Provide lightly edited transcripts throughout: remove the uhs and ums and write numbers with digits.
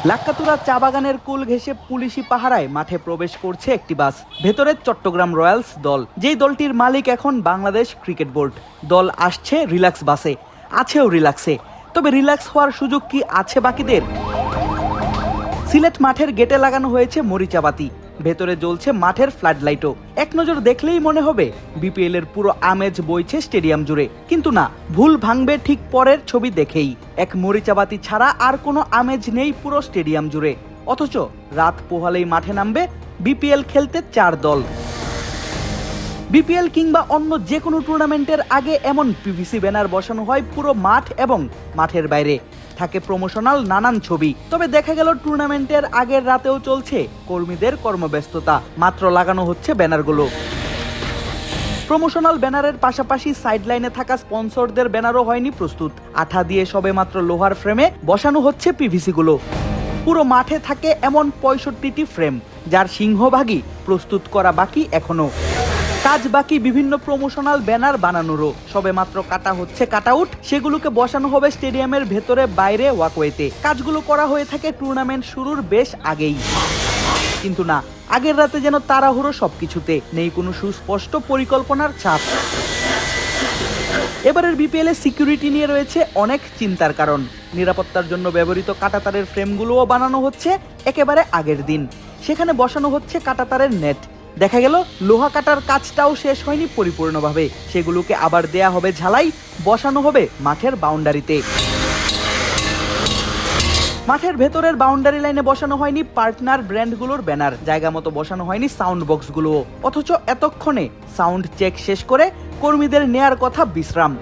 লাক্কাতুরা চা বাগানের কুল ঘেঁষে পুলিশি পাহারায় মাঠে প্রবেশ করছে একটি বাস। ভেতরে চট্টগ্রাম রয়্যালস দল, যেই দলটির মালিক এখন বাংলাদেশ ক্রিকেট বোর্ড। দল আসছে রিল্যাক্স বাসে, আছেও রিল্যাক্সে। তবে রিল্যাক্স হওয়ার সুযোগ কি আছে বাকিদের? সিলেট মাঠের গেটে লাগানো হয়েছে মরিচাবাতি, ভেতরে জ্বলছে মাঠের ফ্লাড লাইটও। এক নজর দেখলেই মনে হবে বিপিএল এর পুরো আমেজ বইছে স্টেডিয়াম জুড়ে। কিন্তু না, ভুল ভাঙবে ঠিক পরের ছবি দেখেই। এক মরিচাবাতি ছাড়া আর কোনো আমেজ নেই পুরো স্টেডিয়াম জুড়ে। অথচ রাত পোহালেই মাঠে নামবে বিপিএল খেলতে 4 দল। বিপিএল কিংবা অন্য যে কোনো টুর্নামেন্টের আগে এমন পিভিসি ব্যানার বসানো হয় পুরো মাঠ এবং মাঠের বাইরে। থাকে প্রমোশনাল নানান ছবি। তবে দেখা গেল টুর্নামেন্টের আগের রাতেও চলছে কর্মীদের কর্মব্যস্ততা, মাত্র লাগানো হচ্ছে ব্যানারগুলো। প্রমোশনাল ব্যানারের পাশাপাশি সাইডলাইনে থাকা স্পন্সরদের ব্যানারও হয়নি প্রস্তুত। আঠা দিয়ে সবে মাত্র লোহার ফ্রেমে বসানো হচ্ছে পিভিসি গুলো। পুরো মাঠে থাকে এমন 65টি ফ্রেম, যার সিংহভাগই প্রস্তুত করা বাকি এখনো। কাজ বাকি বিভিন্ন প্রমোশনাল ব্যানার বানানোরও। সবে মাত্র কাটা হচ্ছে কাটআউট, সেগুলোকে বসানো হবে স্টেডিয়ামের ভেতরে বাইরে ওয়াকওয়েতে। কাজগুলো করা হয়ে থাকে টুর্নামেন্ট শুরুর বেশ আগেই। কিন্তু না, আগের রাতে যেন তাড়াহুড়ো সবকিছুতে, নেই কোনো সুস্পষ্ট পরিকল্পনার ছাপ। এবারের বিপিএল এ সিকিউরিটি নিয়ে রয়েছে অনেক চিন্তার কারণ। নিরাপত্তার জন্য ব্যবহৃত কাঁটাতারের ফ্রেমগুলোও বানানো হচ্ছে একেবারে আগের দিন। সেখানে বসানো হচ্ছে কাঁটাতারের নেট। দেখা গেল লোহা কাটার কাজটাও শেষ হয়নি পরিপূর্ণভাবে। সেগুলোকে আবার দেয়া হবে ঝালাই, বসানো হবে মাঠের বাউন্ডারিতে। মাঠের ভেতরের বাউন্ডারি লাইনে বসানো হয়নি পার্টনার ব্র্যান্ডগুলোর ব্যানার, জায়গা মতো বসানো হয়নি সাউন্ড বক্সগুলোও। অথচ এতক্ষণে সাউন্ড চেক শেষ করে কর্মীদের নেয়ার কথা বিশ্রাম।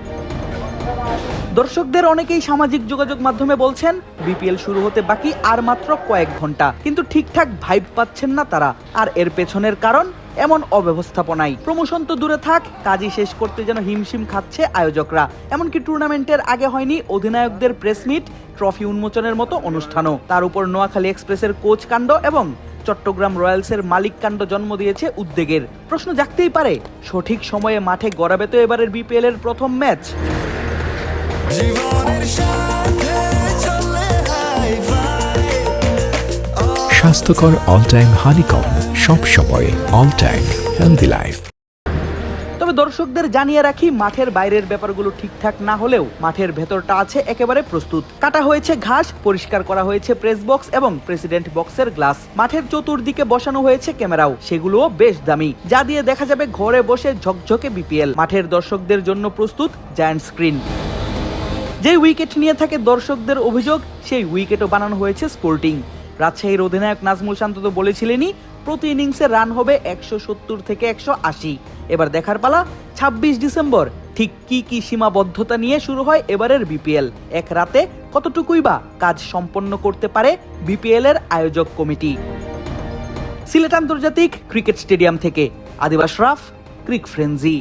দর্শকদের অনেকেই সামাজিক যোগাযোগ মাধ্যমে বলছেন বিপিএল শুরু হতে বাকি আর মাত্র কয়েক ঘন্টা, কিন্তু ঠিকঠাক ভাইব পাচ্ছেন না তারা। আর এর পেছনের কারণ এমন অব্যবস্থাপনাই। প্রমোশন তো দূরে থাক, কাজই শেষ করতে যেন হিমশিম খাচ্ছে আয়োজকরা। এমনকি টুর্নামেন্টের আগে হয়নি অধিনায়কদের প্রেস মিট, ট্রফি উন্মোচনের মতো অনুষ্ঠানও। তার উপর নোয়াখালী এক্সপ্রেসের কোচ কাণ্ড এবং চট্টগ্রাম রয়্যালসের মালিক কাণ্ড জন্ম দিয়েছে উদ্বেগের। প্রশ্ন জাগতেই পারে, সঠিক সময়ে মাঠে গড়াবে তো এবারের বিপিএল এর প্রথম ম্যাচ? স্বাস্থ্যকর অল টাইম হানিকম, সব সময় অল টাইম হেলদি লাইফ। তবে দর্শকদের জানিয়ে রাখি, মাঠের বাইরের ব্যাপারগুলো ঠিকঠাক না হলেও মাঠের ভেতরটা আছে একেবারে প্রস্তুত। কাটা হয়েছে ঘাস, পরিষ্কার করা হয়েছে প্রেস বক্স এবং প্রেসিডেন্ট বক্সের গ্লাস। মাঠের চতুর্দিকে বসানো হয়েছে ক্যামেরাও, সেগুলোও বেশ দামি, যা দিয়ে দেখা যাবে ঘরে বসে ঝকঝকে বিপিএল। মাঠের দর্শকদের জন্য প্রস্তুত জায়ান্ট স্ক্রিন। যে উইকেট নিয়ে থাকে দর্শকদের অভিযোগ, সেই উইকেটও বানানো হয়েছে স্পোর্টিং। রাজশাহীর অধিনায়ক নাজমুল শান্ত তো বলেছিলেনই প্রতি ইনিংসে রান হবে 170 থেকে 180। এবার দেখার পালা 26 ডিসেম্বর ঠিক কি সীমাবদ্ধতা নিয়ে শুরু হয় এবারের বিপিএল। এক রাতে কতটুকুই বা কাজ সম্পন্ন করতে পারে বিপিএল এর আয়োজক কমিটি। সিলেট আন্তর্জাতিক ক্রিকেট স্টেডিয়াম থেকে আদিব আশরাফ, ক্রিক ফ্রেঞ্জি।